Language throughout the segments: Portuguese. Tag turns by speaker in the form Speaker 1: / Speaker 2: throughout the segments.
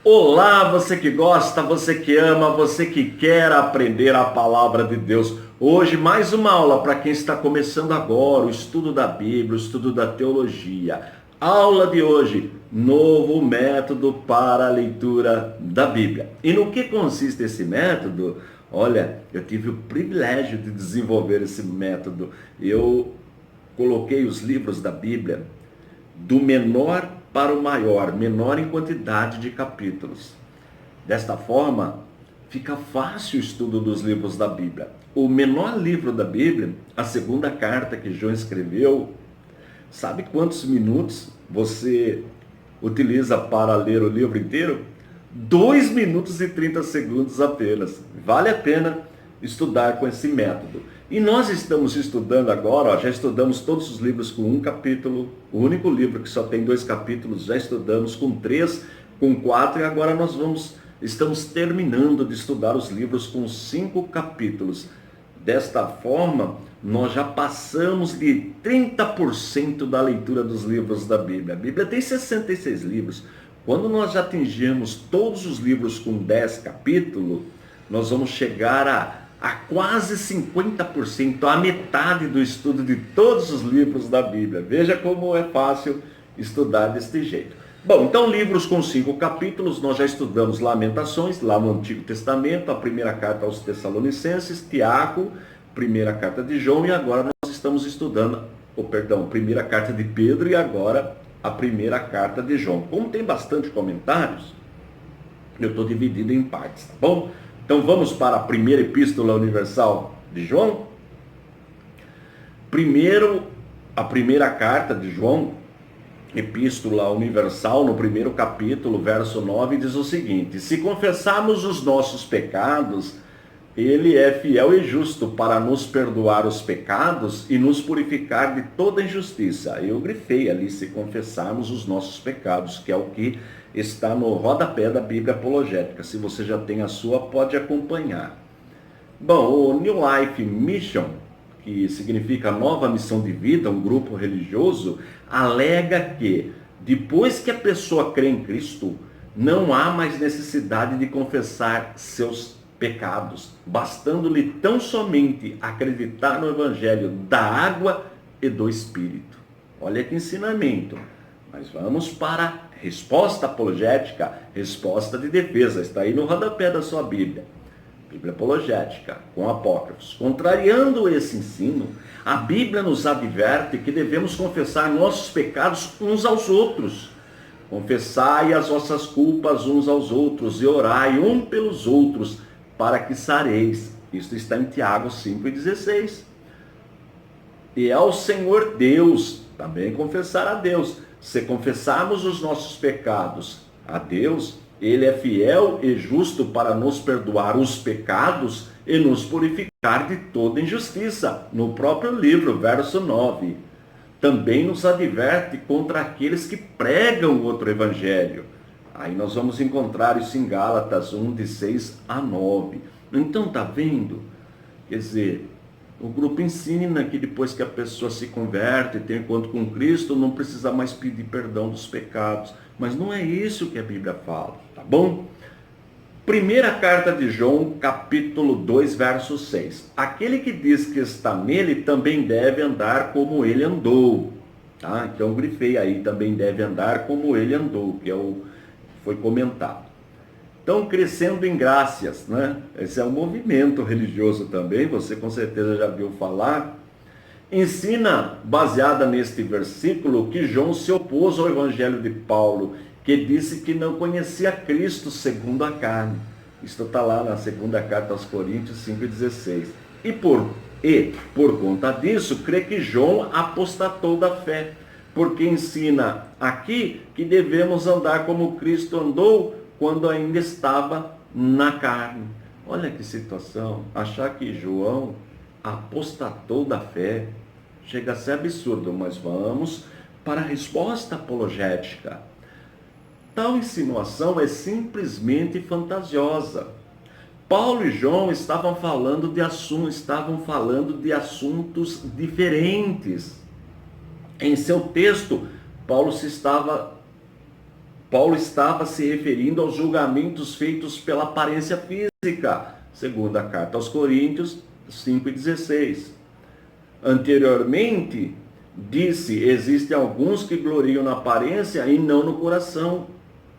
Speaker 1: Olá, você que gosta, você que ama, você que quer aprender a palavra de Deus. Hoje, mais uma aula para quem está começando agora o estudo da Bíblia, o estudo da teologia. Aula de hoje, novo método para a leitura da Bíblia. E no que consiste esse método? Olha, eu tive o privilégio de desenvolver esse método. Eu coloquei os livros da Bíblia do menor para o maior, menor em quantidade de capítulos. Desta forma, fica fácil o estudo dos livros da Bíblia. O menor livro da Bíblia, a segunda carta que João escreveu, sabe quantos minutos você utiliza para ler o livro inteiro? 2 minutos e 30 segundos apenas. Vale a pena estudar com esse método. E nós estamos estudando agora, já estudamos todos os livros com um capítulo, o único livro que só tem 2 capítulos, já estudamos com 3, com 4, e agora estamos terminando de estudar os livros com 5 capítulos. Desta forma, nós já passamos de 30% da leitura dos livros da Bíblia. A Bíblia tem 66 livros. Quando nós já atingirmos todos os livros com 10 capítulos, nós vamos chegar a quase 50%, a metade do estudo de todos os livros da Bíblia. Veja como é fácil estudar deste jeito. Bom, então livros com 5 capítulos, nós já estudamos Lamentações, lá no Antigo Testamento, a primeira carta aos Tessalonicenses, Tiago, primeira carta de João, e agora nós estamos estudando, primeira carta de Pedro e agora a primeira carta de João. Como tem bastante comentários, eu estou dividido em partes, tá bom? Então vamos para a primeira epístola universal de João. Primeiro, a primeira carta de João, epístola universal, no primeiro capítulo, verso 9, diz o seguinte: se confessarmos os nossos pecados, ele é fiel e justo para nos perdoar os pecados e nos purificar de toda injustiça. Eu grifei ali, se confessarmos os nossos pecados, que é o que está no rodapé da Bíblia Apologética. Se você já tem a sua, pode acompanhar. Bom, o New Life Mission, que significa Nova Missão de Vida, um grupo religioso, alega que depois que a pessoa crê em Cristo, não há mais necessidade de confessar seus pecados, bastando-lhe tão somente acreditar no Evangelho da água e do Espírito. Olha que ensinamento. Mas vamos para a resposta apologética, resposta de defesa. Está aí no rodapé da sua Bíblia. Bíblia apologética, com apócrifos. Contrariando esse ensino, a Bíblia nos adverte que devemos confessar nossos pecados uns aos outros. Confessai as vossas culpas uns aos outros e orai um pelos outros, para que sareis. Isto está em Tiago 5,16. E ao Senhor Deus, também confessar a Deus. Se confessarmos os nossos pecados a Deus, Ele é fiel e justo para nos perdoar os pecados e nos purificar de toda injustiça. No próprio livro, verso 9. Também nos adverte contra aqueles que pregam outro evangelho. Aí nós vamos encontrar isso em Gálatas 1, de 6 a 9. Então, tá vendo? Quer dizer, o grupo ensina que depois que a pessoa se converte e tem encontro com Cristo, não precisa mais pedir perdão dos pecados. Mas não é isso que a Bíblia fala, tá bom? Primeira carta de João, capítulo 2, verso 6. Aquele que diz que está nele também deve andar como ele andou. Tá? Então eu grifei aí, também deve andar como ele andou, que foi comentado. Então, crescendo em graças, né? Esse é um movimento religioso também, você com certeza já viu falar. Ensina, baseada neste versículo, que João se opôs ao evangelho de Paulo, que disse que não conhecia Cristo segundo a carne. Isto está lá na segunda carta aos Coríntios 5,16. E por conta disso, crê que João apostatou da fé, porque ensina aqui que devemos andar como Cristo andou quando ainda estava na carne. Olha que situação, achar que João apostatou da fé chega a ser absurdo, mas vamos para a resposta apologética. Tal insinuação é simplesmente fantasiosa. Paulo e João estavam falando de assuntos diferentes. Em seu texto, Paulo Paulo estava se referindo aos julgamentos feitos pela aparência física, segundo a carta aos Coríntios 5:16. Anteriormente, disse, existem alguns que gloriam na aparência e não no coração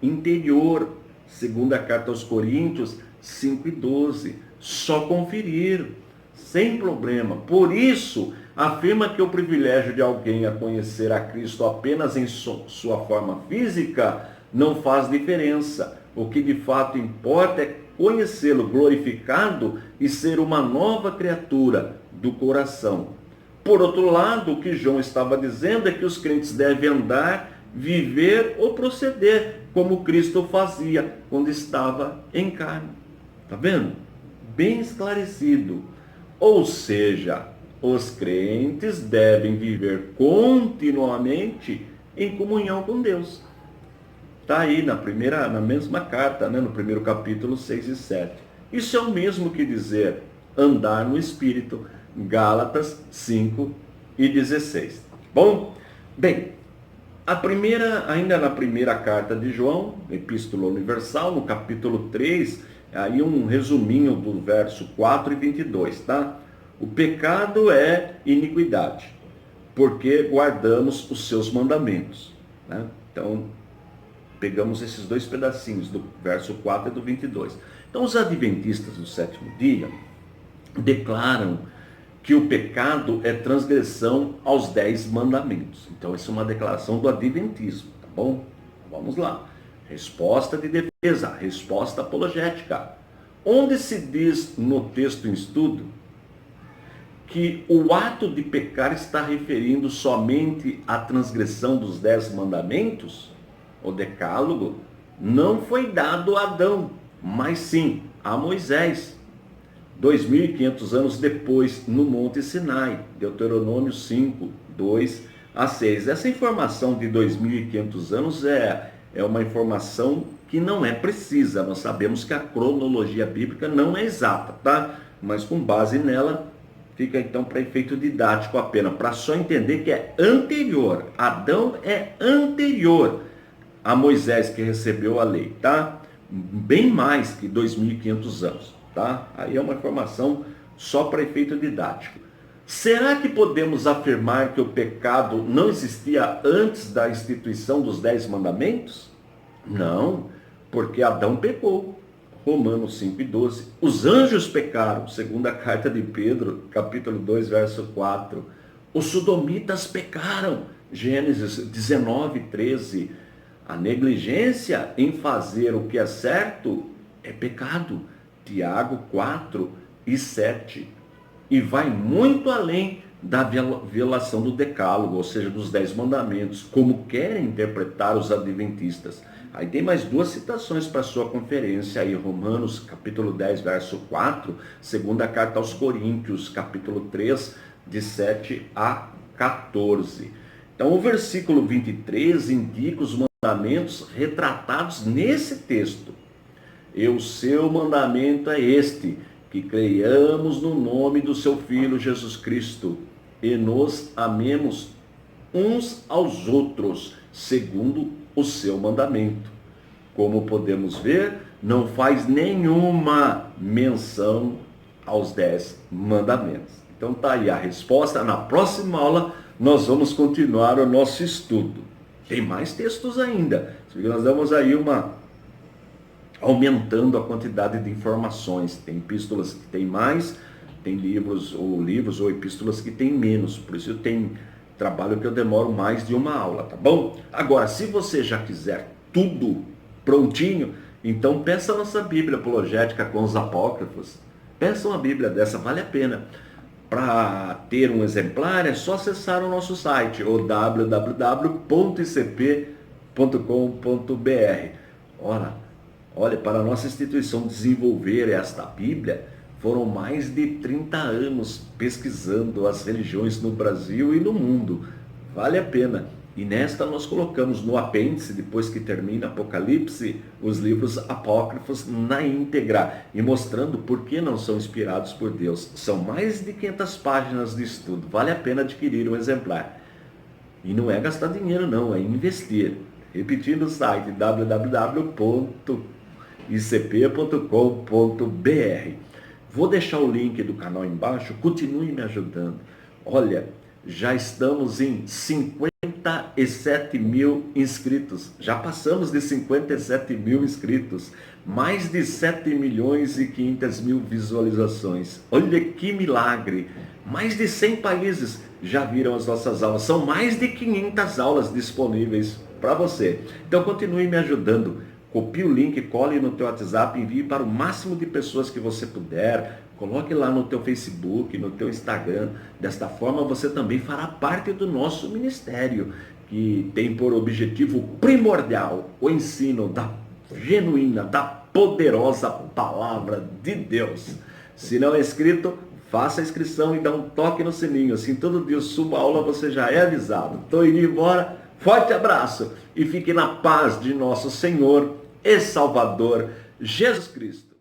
Speaker 1: interior, segundo a carta aos Coríntios 5:12. Só conferir, sem problema. Por isso, afirma que o privilégio de alguém a conhecer a Cristo apenas em sua forma física não faz diferença. O que de fato importa é conhecê-lo glorificado e ser uma nova criatura do coração. Por outro lado, o que João estava dizendo é que os crentes devem andar, viver ou proceder como Cristo fazia quando estava em carne. Está vendo? Bem esclarecido. Ou seja, os crentes devem viver continuamente em comunhão com Deus. Está aí na mesma carta, no primeiro capítulo 6 e 7. Isso é o mesmo que dizer andar no Espírito, Gálatas 5:16. Bom, bem, ainda na primeira carta de João, Epístola Universal, no capítulo 3, aí um resuminho do verso 4 e 22, tá? O pecado é iniquidade, porque guardamos os seus mandamentos, né? Então, pegamos esses dois pedacinhos, do verso 4 e do 22. Então, os adventistas do sétimo dia declaram que o pecado é transgressão aos 10 mandamentos. Então, essa é uma declaração do adventismo, tá bom? Vamos lá. Resposta de defesa, resposta apologética. Onde se diz no texto em estudo que o ato de pecar está referindo somente à transgressão dos 10 mandamentos, o decálogo não foi dado a Adão, mas sim a Moisés, 2.500 anos depois, no Monte Sinai, Deuteronômio 5, 2 a 6. Essa informação de 2.500 anos é uma informação que não é precisa. Nós sabemos que a cronologia bíblica não é exata, tá? Mas com base nela, fica então para efeito didático apenas, para só entender que é anterior. Adão é anterior a Moisés que recebeu a lei, tá? Bem mais que 2.500 anos, tá? Aí é uma informação só para efeito didático. Será que podemos afirmar que o pecado não existia antes da instituição dos 10 mandamentos? Não, porque Adão pecou. Romanos 5:12. Os anjos pecaram, segundo a carta de Pedro, capítulo 2, verso 4. Os sodomitas pecaram, Gênesis 19:13. A negligência em fazer o que é certo é pecado, Tiago 4:7. E vai muito além da violação do decálogo, ou seja, dos 10 mandamentos, como querem interpretar os adventistas. Aí tem mais duas citações para sua conferência aí, Romanos capítulo 10, verso 4, segunda carta aos Coríntios, capítulo 3, de 7 a 14. Então o versículo 23 indica os mandamentos retratados nesse texto. E o seu mandamento é este, que creiamos no nome do seu Filho Jesus Cristo e nos amemos uns aos outros, segundo o seu mandamento. Como podemos ver, não faz nenhuma menção aos 10 mandamentos. Então tá aí a resposta. Na próxima aula nós vamos continuar o nosso estudo. Tem mais textos ainda. Nós damos aí aumentando a quantidade de informações. Tem epístolas que tem mais, tem livros ou epístolas que tem menos. Por isso tem trabalho que eu demoro mais de uma aula, tá bom? Agora, se você já quiser tudo prontinho, então peça a nossa Bíblia apologética com os apócrifos. Peça uma Bíblia dessa, vale a pena. Para ter um exemplar é só acessar o nosso site, o www.icp.com.br. Olha, para a nossa instituição desenvolver esta Bíblia, foram mais de 30 anos pesquisando as religiões no Brasil e no mundo. Vale a pena. E nesta nós colocamos no apêndice, depois que termina Apocalipse, os livros apócrifos na íntegra, e mostrando por que não são inspirados por Deus. São mais de 500 páginas de estudo. Vale a pena adquirir um exemplar. E não é gastar dinheiro não, é investir. Repetindo o site www.icp.com.br. Vou deixar o link do canal embaixo, continue me ajudando. Olha, já estamos em 57 mil inscritos. Já passamos de 57 mil inscritos. Mais de 7 milhões e 500 mil visualizações. Olha que milagre! Mais de 100 países já viram as nossas aulas. São mais de 500 aulas disponíveis para você. Então continue me ajudando. Copie o link, cole no teu WhatsApp, envie para o máximo de pessoas que você puder. Coloque lá no teu Facebook, no teu Instagram. Desta forma você também fará parte do nosso ministério, que tem por objetivo primordial o ensino da genuína, da poderosa palavra de Deus. Se não é inscrito, faça a inscrição e dá um toque no sininho. Assim todo dia eu subo a aula, você já é avisado. Estou indo embora. Forte abraço e fique na paz de nosso Senhor e Salvador Jesus Cristo.